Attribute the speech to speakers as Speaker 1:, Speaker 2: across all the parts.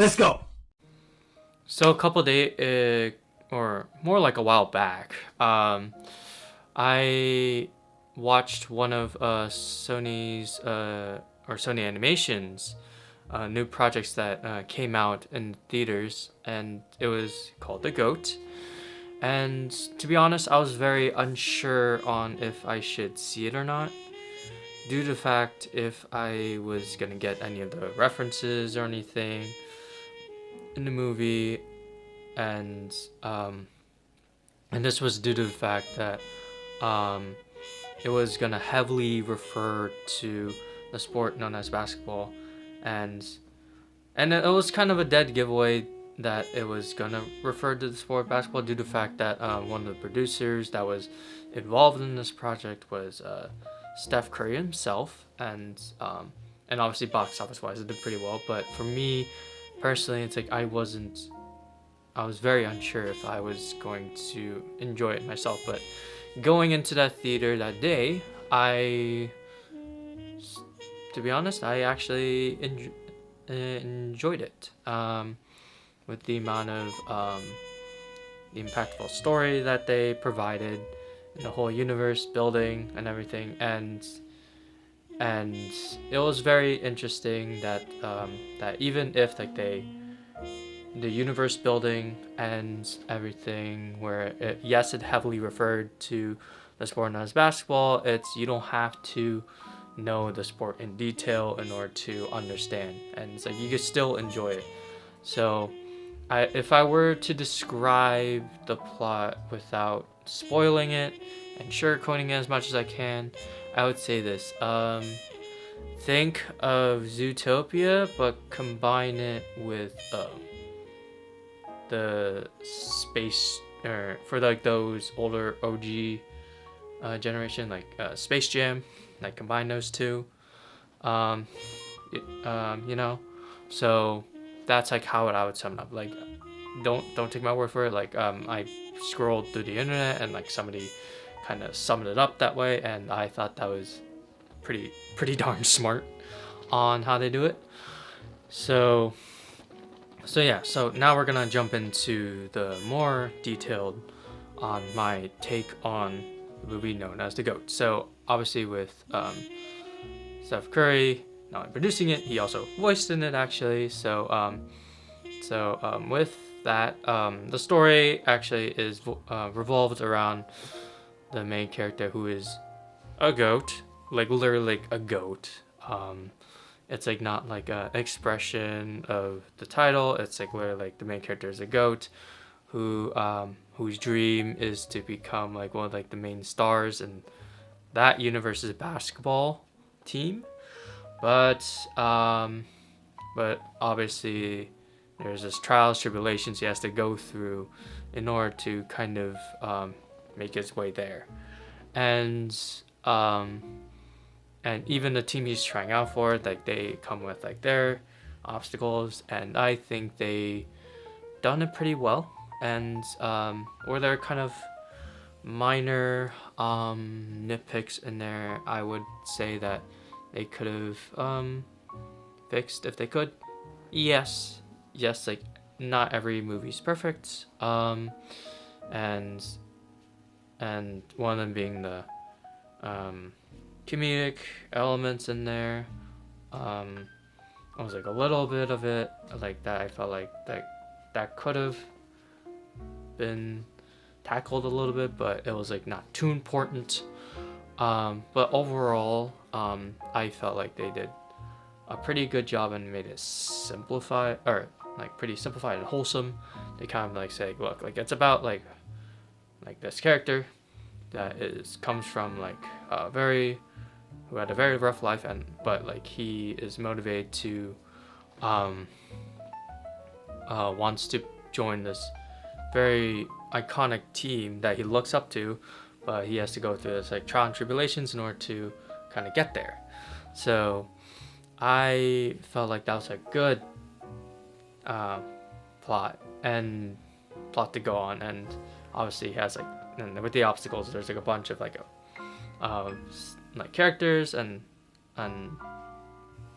Speaker 1: Let's go.
Speaker 2: So a couple days, or more like a while back, I watched one of Sony's or Sony Animation's new projects that came out in theaters, and it was called The Goat. And to be honest, I was very unsure on if I should see it or not, due to the fact if I was gonna get any of the references or anything in the movie, and um, and this was due to the fact that um, it was gonna heavily refer to the sport known as basketball, and it was kind of a dead giveaway that it was gonna refer to the sport basketball due to the fact that one of the producers that was involved in this project was Steph Curry himself, and obviously box office wise it did pretty well. But for me personally, it's like I was very unsure if I was going to enjoy it myself. But going into that theater that day, to be honest, I actually enjoyed it. With the amount of the impactful story that they provided, the whole universe building and everything, and it was very interesting that that even if like the universe building and everything, where yes, it heavily referred to the sport known as basketball, it's you don't have to know the sport in detail in order to understand, and it's like you could still enjoy it. So if I were to describe the plot without spoiling it and sugarcoating it as much as I can, I would say this. Think of Zootopia, but combine it with the space, or for like those older OG generation, like Space Jam, like combine those two. Um, you know, so that's like how I would sum it up. Like, don't take my word for it. Like, I scrolled through the internet and like somebody kind of summed it up that way, and I thought that was pretty darn smart on how they do it. So yeah. So now we're gonna jump into the more detailed on my take on the movie known as The Goat. So obviously with Steph Curry not only producing it, he also voiced in it actually. With that, the story actually is revolved around the main character, who is a goat, like literally like a goat. It's like not like an expression of the title. It's like literally like the main character is a goat, whose dream is to become like one of like the main stars in that universe's basketball team. But obviously there's this trials, tribulations he has to go through in order to kind of make his way there, and even the team he's trying out for, like they come with like their obstacles, and I think they done it pretty well, and or they're kind of minor nitpicks in there, I would say that they could have fixed if they could. Yes, like not every movie's perfect. And one of them being the comedic elements in there. I was like a little bit of it like that. I felt like that could have been tackled a little bit, but it was like not too important. But overall, I felt like they did a pretty good job and made it simplified, or like pretty simplified and wholesome. They kind of like say, look, like it's about like this character that comes from like who had a very rough life, but like he is motivated to wants to join this very iconic team that he looks up to, but he has to go through this like trial and tribulations in order to kind of get there. So I felt like that was a good plot to go on, and obviously he has like, and with the obstacles there's like a bunch of like like characters and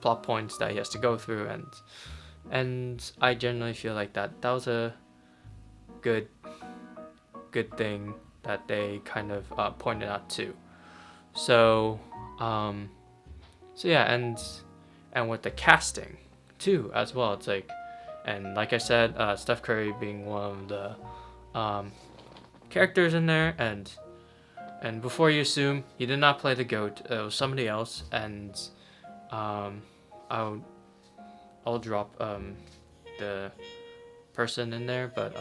Speaker 2: plot points that he has to go through, and and I generally feel like that was a good good thing that they kind of pointed out too. So so yeah, and with the casting too as well, it's like, and like I said, Steph Curry being one of the characters in there, and before you assume, he did not play the goat. It was somebody else, and um, I'll I'll drop the person in there, but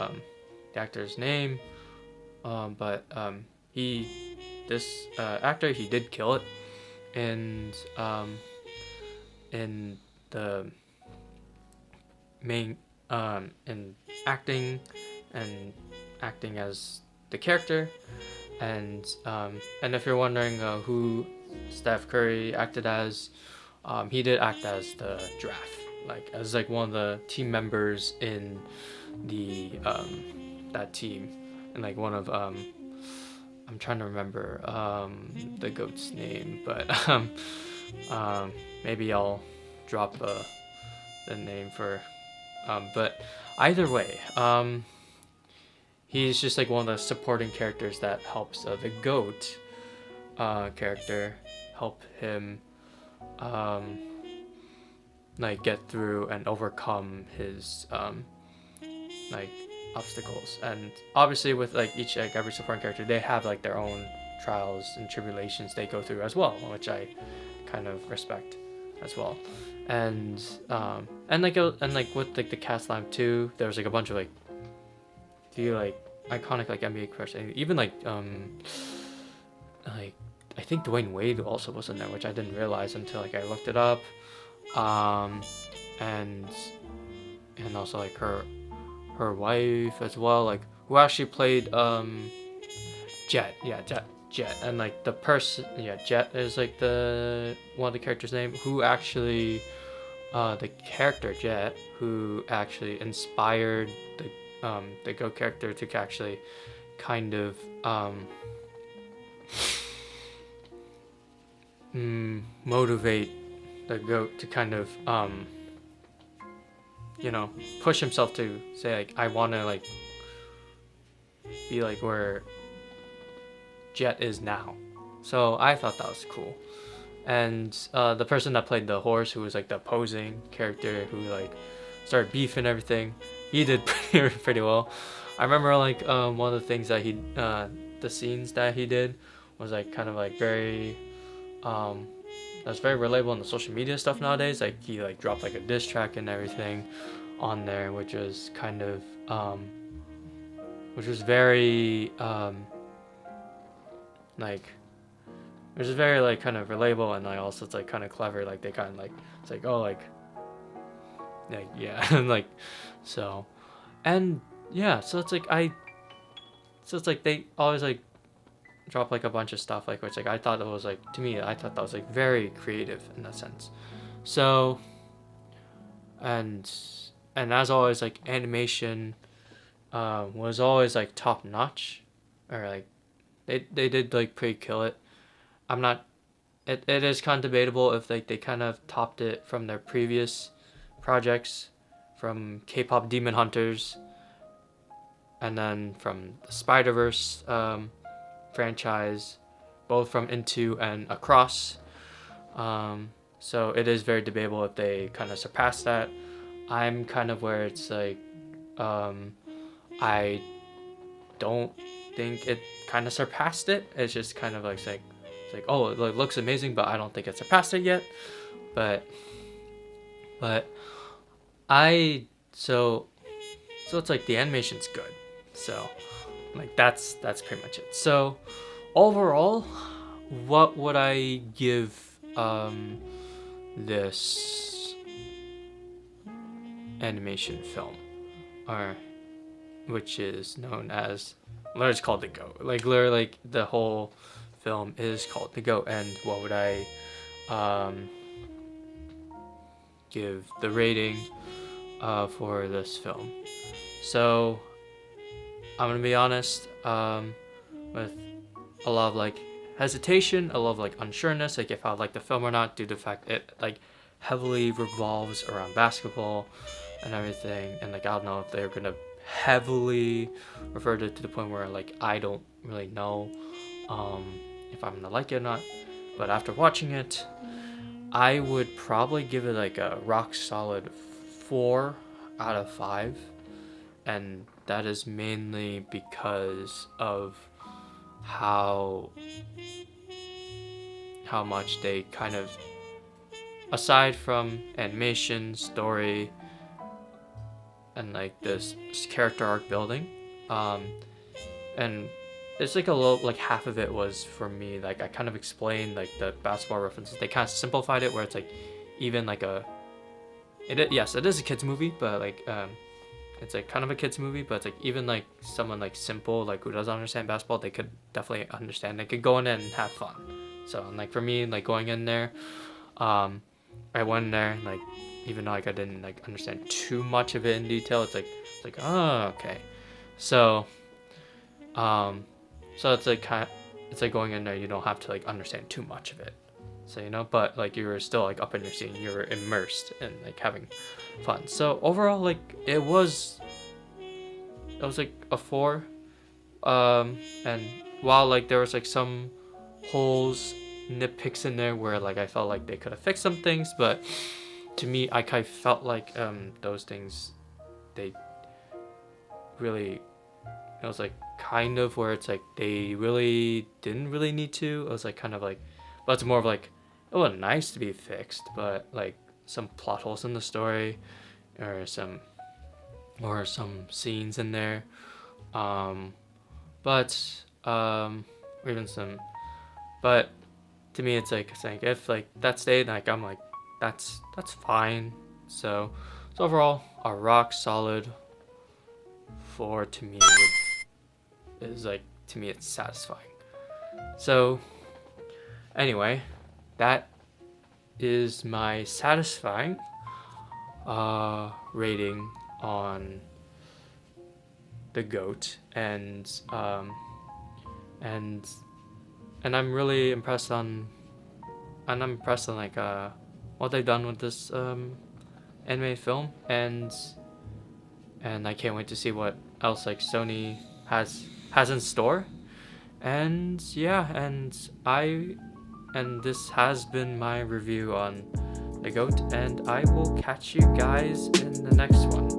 Speaker 2: the actor's name. But he this actor, he did kill it, and in the main in acting and acting as the character, and if you're wondering who Steph Curry acted as, he did act as the giraffe, like as like one of the team members in the that team, and like one of I'm trying to remember the goat's name, but maybe I'll drop the name for but either way, he's just like one of the supporting characters that helps the goat character help him um, like get through and overcome his like obstacles. And obviously with like each like every supporting character, they have like their own trials and tribulations they go through as well, which I kind of respect as well. And like with like the cast line too, there was like a bunch of like like iconic like NBA players, even like I think Dwayne Wade also was in there, which I didn't realize until like I looked it up. Um, and also like her wife as well, like who actually played Jet. Yeah, Jet, and like the person, yeah, Jet is like the one of the characters' name, who actually the character Jet, who actually inspired the Go character to actually kind of motivate the goat to kind of push himself to say like, I want to like be like where Jet is now. So I thought that was cool. And the person that played the horse, who was like the opposing character who like started beef and everything, he did pretty well. I remember like one of the things that he the scenes that he did was like kind of like very that's very relatable in the social media stuff nowadays. Like he like dropped like a diss track and everything on there, which was kind of which was very like it was very like kind of relatable, and like also it's like kind of clever. Like they kind of like, it's like, oh like yeah and like so, and yeah, so it's like they always like drop like a bunch of stuff, like which like I thought that was like, to me, I thought that was like very creative in that sense. So and as always, like animation was always like top notch, or like they did like pretty kill it. I'm not it is kind of debatable if like they kind of topped it from their previous projects, from K-pop Demon Hunters, and then from the Spider-Verse franchise, both from Into and Across. So it is very debatable if they kind of surpass that. I'm kind of where it's like I don't think it kind of surpassed it. It's just kind of like saying, it's like, oh, it looks amazing, but I don't think it surpassed it yet. But I so it's like the animation's good. So like that's pretty much it. So overall, what would I give this animation film, or which is known as, literally it's called The Goat. Like literally, like the whole film is called The Goat. And what would I give the rating for this film? So I'm gonna be honest, with a lot of like hesitation, a lot of like unsureness, like if I like the film or not, due to the fact it like heavily revolves around basketball, and everything, and like I don't know if they're gonna heavily refer to the point where like I don't really know if I'm gonna like it or not. But after watching it, I would probably give it like a rock solid 4 out of 5, and that is mainly because of how much they kind of, aside from animation, story, and like this character arc building, and it's like a little, like half of it was for me, like I kind of explained like the basketball references. They kind of simplified it where it's like even like yes, it is a kids movie, but like it's like kind of a kids movie, but it's like even like someone like simple, like who doesn't understand basketball, they could definitely understand. They could go in and have fun. So and like for me, like going in there, I went in there and like even though like I didn't like understand too much of it in detail, it's like oh okay, so so it's like it's like going in there, you don't have to like understand too much of it. So but like you were still like up in your scene, you were immersed and like having fun. So overall, like it was like a 4. And while like there was like some holes, nitpicks in there where like I felt like they could have fixed some things, but to me I kind of felt like those things, they really, it was like kind of where it's like they really didn't really need to. It was like kind of like, but it's more of like it was nice to be fixed, but like some plot holes in the story or some scenes in there, but or even some, but to me it's like saying if like that stayed, like I'm like that's fine. So overall a rock solid 4 to me is like, to me it's satisfying. So anyway, that is my satisfying rating on the GOAT, and I'm really impressed on, like what they've done with this anime film, and I can't wait to see what else like Sony has in store. And yeah, and this has been my review on the GOAT, and I will catch you guys in the next one.